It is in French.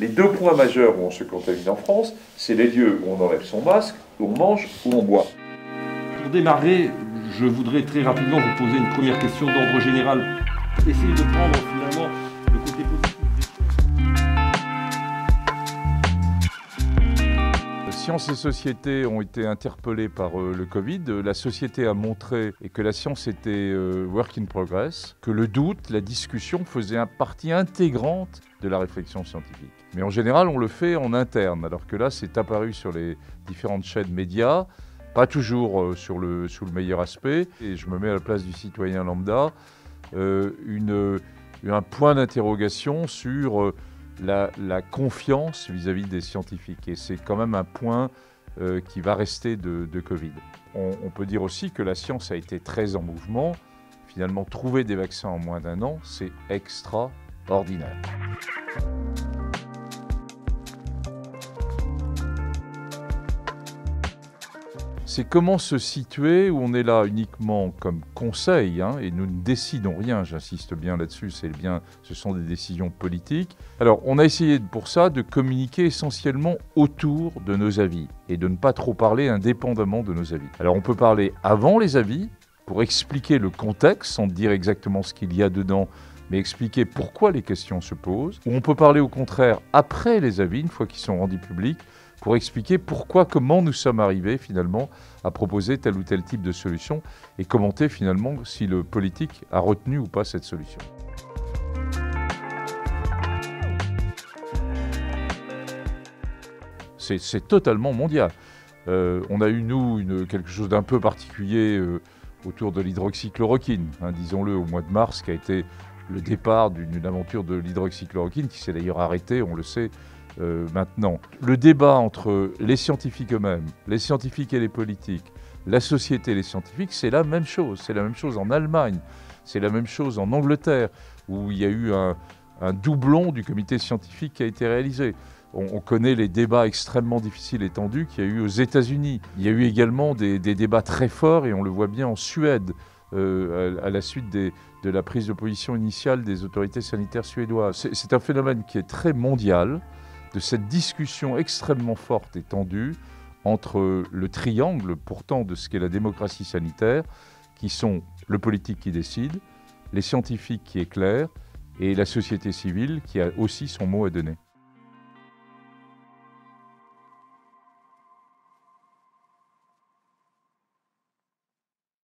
Les deux points majeurs où on se contamine en France, c'est les lieux où on enlève son masque, où on mange, où on boit. Pour démarrer, je voudrais très rapidement vous poser une première question d'ordre général. Essayez de prendre finalement le côté positif des choses. Sciences et sociétés ont été interpellées par le Covid. La société a montré que la science était work in progress, que le doute, la discussion faisait partie intégrante de la réflexion scientifique. Mais en général, on le fait en interne, alors que là, c'est apparu sur les différentes chaînes médias, pas toujours sous le meilleur aspect. Et je me mets à la place du citoyen lambda, un point d'interrogation sur la confiance vis-à-vis des scientifiques. Et c'est quand même un point qui va rester de Covid. On peut dire aussi que la science a été très en mouvement. Finalement, trouver des vaccins en moins d'1 an, c'est extraordinaire. C'est comment se situer où on est là uniquement comme conseil, et nous ne décidons rien, j'insiste bien là-dessus, ce sont des décisions politiques. Alors on a essayé pour ça de communiquer essentiellement autour de nos avis et de ne pas trop parler indépendamment de nos avis. Alors on peut parler avant les avis pour expliquer le contexte sans dire exactement ce qu'il y a dedans, mais expliquer pourquoi les questions se posent. Ou on peut parler au contraire après les avis, une fois qu'ils sont rendus publics, pour expliquer comment nous sommes arrivés finalement à proposer tel ou tel type de solution et commenter finalement si le politique a retenu ou pas cette solution. C'est totalement mondial. On a eu, nous, quelque chose d'un peu particulier autour de l'hydroxychloroquine, disons-le, au mois de mars, qui a été le départ d'une aventure de l'hydroxychloroquine, qui s'est d'ailleurs arrêtée, on le sait, maintenant. Le débat entre les scientifiques eux-mêmes, les scientifiques et les politiques, la société et les scientifiques, c'est la même chose. C'est la même chose en Allemagne, c'est la même chose en Angleterre, où il y a eu un doublon du comité scientifique qui a été réalisé. On connaît les débats extrêmement difficiles et tendus qu'il y a eu aux États-Unis. Il y a eu également des débats très forts, et on le voit bien en Suède, à la suite de la prise de position initiale des autorités sanitaires suédoises. C'est un phénomène qui est très mondial, de cette discussion extrêmement forte et tendue entre le triangle pourtant de ce qu'est la démocratie sanitaire, qui sont le politique qui décide, les scientifiques qui éclairent et la société civile qui a aussi son mot à donner.